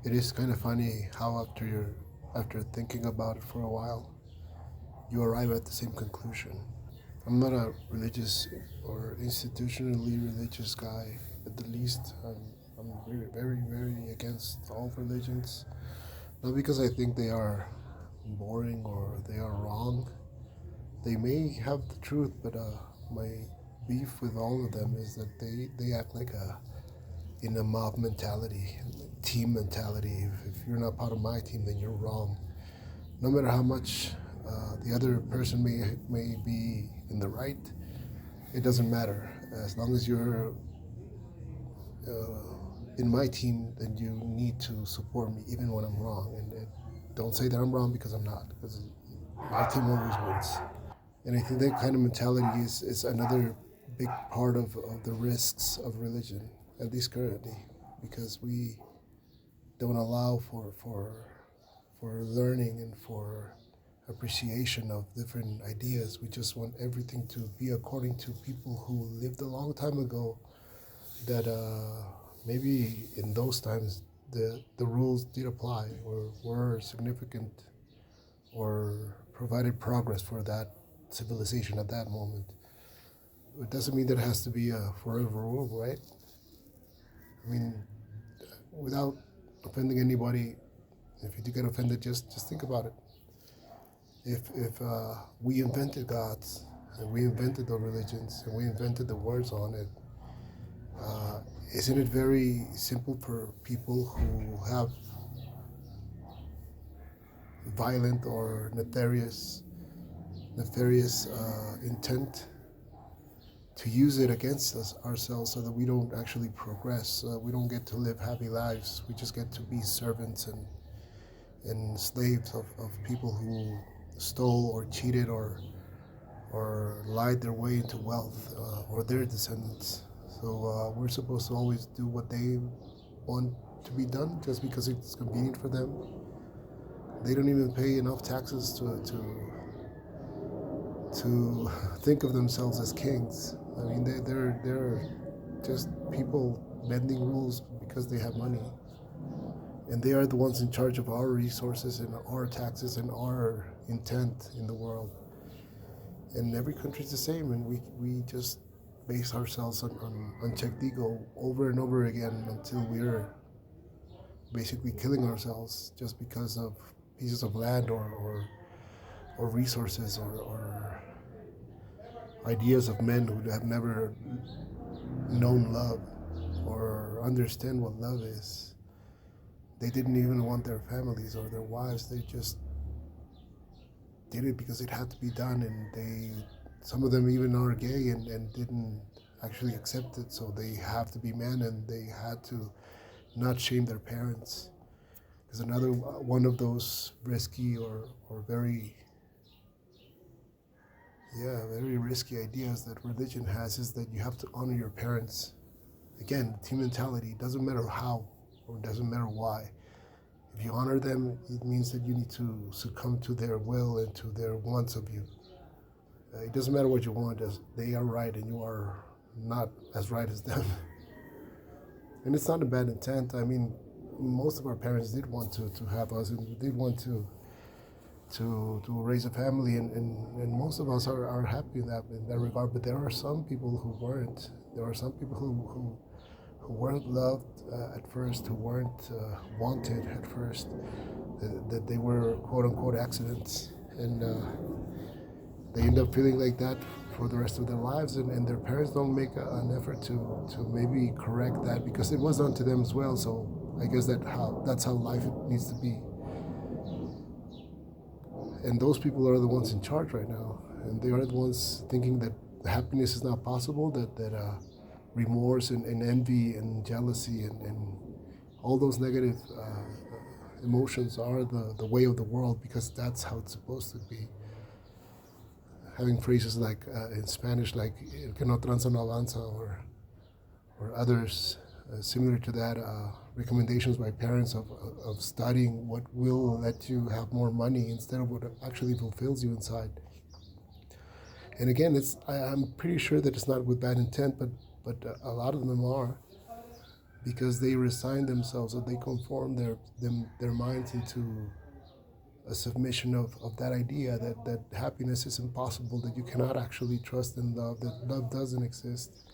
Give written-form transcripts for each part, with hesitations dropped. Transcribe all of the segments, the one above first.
It is kind of funny how after thinking about it for a while, you arrive at the same conclusion. I'm not a religious or institutionally religious guy. At the least, I'm very, very, very against all religions. Not because I think they are boring or they are wrong. They may have the truth, but my beef with all of them is that they act like a in a mob mentality, team mentality. If you're not part of my team, then you're wrong. No matter how much the other person may be in the right, it doesn't matter. As long as you're in my team, then you need to support me even when I'm wrong. And don't say that I'm wrong because I'm not, because my team always wins. And I think that kind of mentality is another big part of the risks of religion, at least currently, because we don't allow for learning and for appreciation of different ideas. We just want everything to be according to people who lived a long time ago. That maybe in those times the rules did apply or were significant or provided progress for that civilization at that moment. It doesn't mean that it has to be a forever rule, right? I mean, without offending anybody, if you do get offended, just think about it. If we invented gods and we invented the religions and we invented the words on it, uh, isn't it very simple for people who have violent or nefarious intent to use it against us ourselves so that we don't actually progress. We don't get to live happy lives. We just get to be servants and slaves of people who stole or cheated or lied their way into wealth or their descendants. So we're supposed to always do what they want to be done just because it's convenient for them. They don't even pay enough taxes to think of themselves as kings. I mean, they're just people bending rules because they have money, and they are the ones in charge of our resources and our taxes and our intent in the world. And every country is the same, and we just base ourselves on unchecked ego over and over again until we're basically killing ourselves just because of pieces of land or resources or ideas of men who have never known love or understand what love is. They didn't even want their families or their wives. They just did it because it had to be done, and some of them even are gay and didn't actually accept it. So they have to be men, and they had to not shame their parents. Because another one of those risky or very risky ideas that religion has is that you have to honor your parents. Again, team mentality, doesn't matter how or doesn't matter why. If you honor them, it means that you need to succumb to their will and to their wants of you. It doesn't matter what you want, as they are right and you are not as right as them. And it's not a bad intent. I mean, most of our parents did want to have us and did want to raise a family, and most of us are happy in that regard. But there are some people who weren't. There are some people who weren't loved at first, who weren't wanted at first, that they were quote unquote accidents, and they end up feeling like that for the rest of their lives, and their parents don't make an effort to maybe correct that because it was done to them as well. So I guess that's how life needs to be. And those people are the ones in charge right now, and they are the ones thinking that happiness is not possible, that remorse and envy and jealousy and all those negative emotions are the way of the world because that's how it's supposed to be. Having phrases like in Spanish, like "el que no tranza no avanza," or others similar to that, recommendations by parents of studying what will let you have more money instead of what actually fulfills you inside. And again, I'm pretty sure that it's not with bad intent, but a lot of them are. because they resign themselves or they conform their minds into a submission of that idea that happiness is impossible, that you cannot actually trust in love, that love doesn't exist.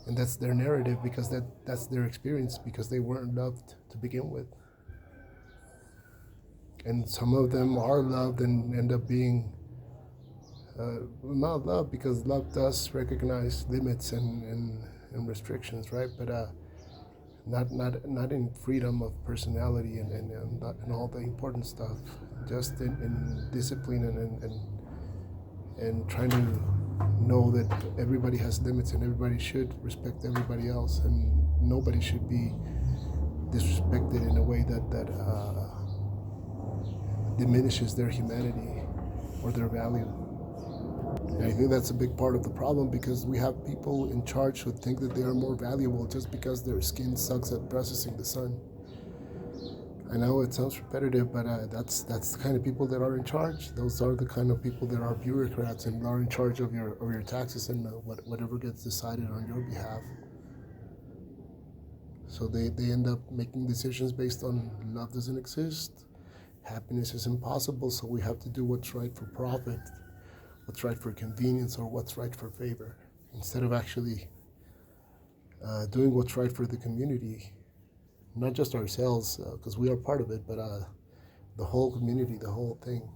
And that's their narrative because that's their experience because they weren't loved to begin with. And some of them are loved and end up being not loved because love does recognize limits and restrictions, right? But not in freedom of personality and all the important stuff, just in discipline and trying to know that everybody has limits and everybody should respect everybody else and nobody should be disrespected in a way that diminishes their humanity or their value. And I think that's a big part of the problem because we have people in charge who think that they are more valuable just because their skin sucks at processing the sun. I know it sounds repetitive, but that's the kind of people that are in charge. Those are the kind of people that are bureaucrats and are in charge of your taxes and whatever gets decided on your behalf. So they end up making decisions based on love doesn't exist, happiness is impossible, so we have to do what's right for profit, what's right for convenience, or what's right for favor, instead of actually doing what's right for the community, not just ourselves, because we are part of it, but the whole community, the whole thing.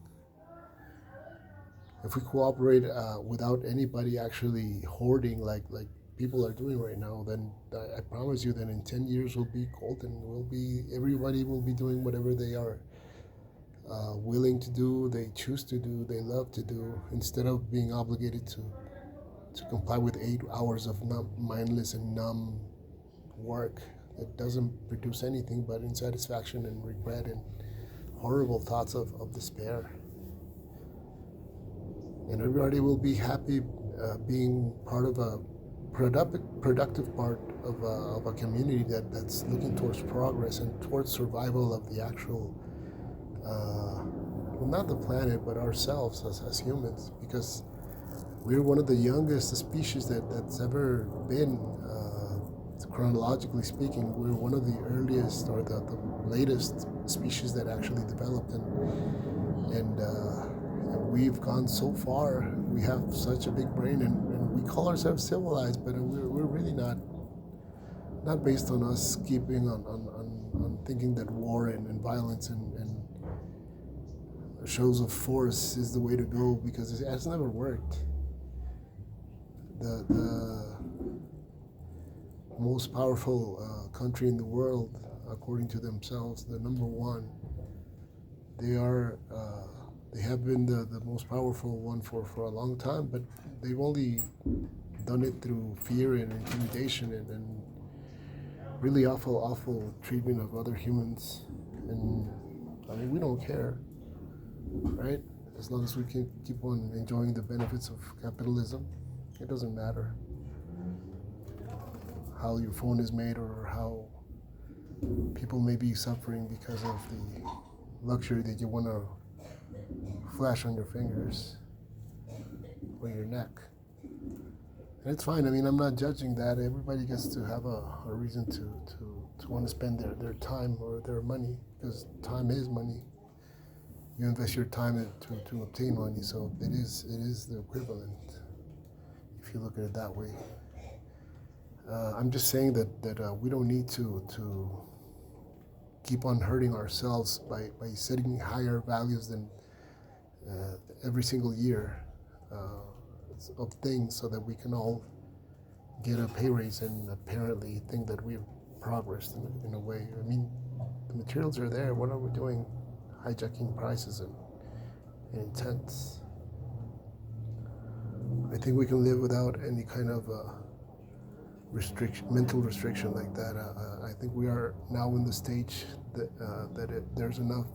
If we cooperate without anybody actually hoarding like people are doing right now, then I promise you that in 10 years we'll be golden. Everybody will be doing whatever they are willing to do, they choose to do, they love to do, instead of being obligated to comply with 8 hours of mindless and numb work that doesn't produce anything but insatisfaction and regret and horrible thoughts of despair. And everybody will be happy being part of a productive part of a community that's looking towards progress and towards survival of the actual, well, not the planet, but ourselves as humans, because we're one of the youngest species that's ever been, chronologically speaking. We're one of the earliest or the latest species that actually developed, and we've gone so far. We have such a big brain, and we call ourselves civilized, but we're really not based on us keeping on thinking that war and violence and shows of force is the way to go, because it has never worked. The most powerful country in the world, according to themselves, the number one, they have been the most powerful one for a long time, but they've only done it through fear and intimidation and really awful treatment of other humans. And I mean, we don't care, right? As long as we can keep on enjoying the benefits of capitalism, it doesn't matter how your phone is made or how people may be suffering because of the luxury that you want to flash on your fingers or your neck. And it's fine. I mean, I'm not judging that. Everybody gets to have a reason to want to spend their time or their money, because time is money. You invest your time to obtain money, so it is the equivalent if you look at it that way. I'm just saying that we don't need to keep on hurting ourselves by setting higher values than every single year of things, so that we can all get a pay raise and apparently think that we've progressed in a way. I mean, the materials are there. What are we doing? Hijacking prices and intents. I think we can live without any kind of mental restriction like that. I think we are now in the stage that there's enough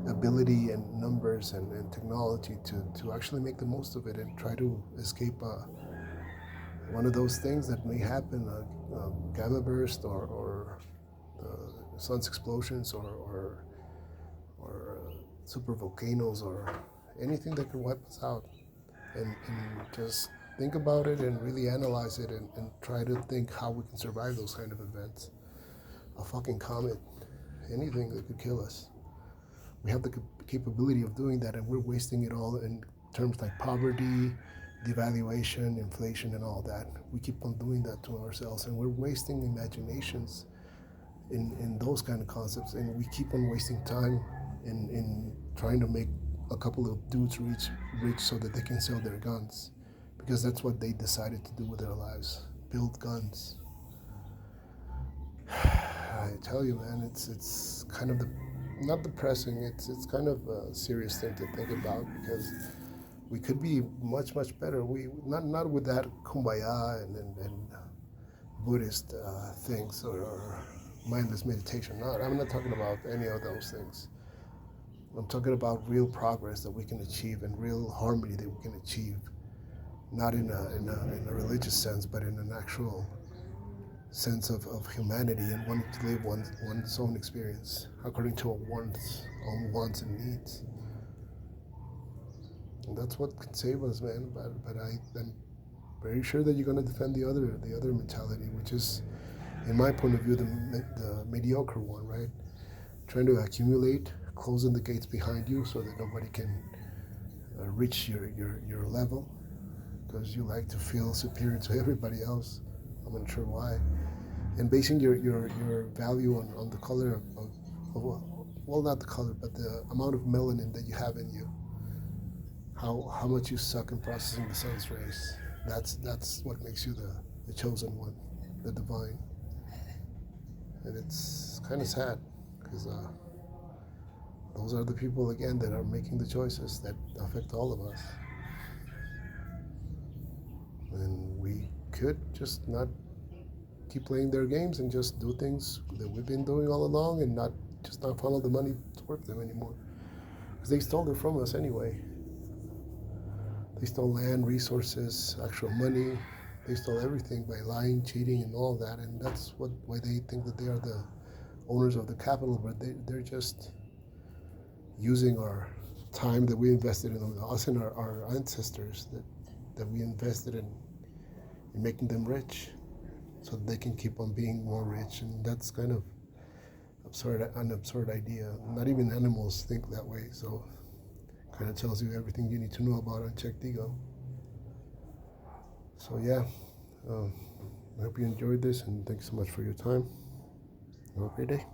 ability and numbers and technology to actually make the most of it and try to escape one of those things that may happen, a gamma burst or the sun's explosions or super volcanoes or anything that could wipe us out. And just think about it and really analyze it and try to think how we can survive those kind of events. a fucking comet, anything that could kill us. We have the capability of doing that, and we're wasting it all in terms like poverty, devaluation, inflation, and all that. We keep on doing that to ourselves, and we're wasting imaginations in those kind of concepts, and we keep on wasting time in trying to make a couple of dudes rich so that they can sell their guns, because that's what they decided to do with their lives: build guns. I tell you, man, it's kind of not depressing. It's kind of a serious thing to think about, because we could be much better. We not with that kumbaya and Buddhist things, or mindless meditation. Not I'm not talking about any of those things. I'm talking about real progress that we can achieve, and real harmony that we can achieve, not in a religious sense, but in an actual sense of humanity and wanting to live one's own experience according to one's own wants and needs. And that's what can save us, man. But I'm very sure that you're going to defend the other mentality, which is, in my point of view, the mediocre one, right? Trying to accumulate, closing the gates behind you so that nobody can reach your level, because you like to feel superior to everybody else. I'm not sure why. And basing your value on the color of, well, not the color, but the amount of melanin that you have in you. How much you suck in processing the sun's rays. That's what makes you the chosen one, the divine. And it's kind of sad, because those are the people, again, that are making the choices that affect all of us. And we could just not keep playing their games and just do things that we've been doing all along, and not follow the money to work them anymore. Because they stole it from us anyway. They stole land, resources, actual money. They stole everything by lying, cheating, and all that. And that's why they think that they are the owners of the capital, but they're just using our time that we invested in us and our ancestors, that we invested in making them rich, so that they can keep on being more rich. And that's kind of an absurd idea. Not even animals think that way. So kind of tells you everything you need to know about unchecked ego. So yeah, I hope you enjoyed this, and thanks so much for your time. Have a great day.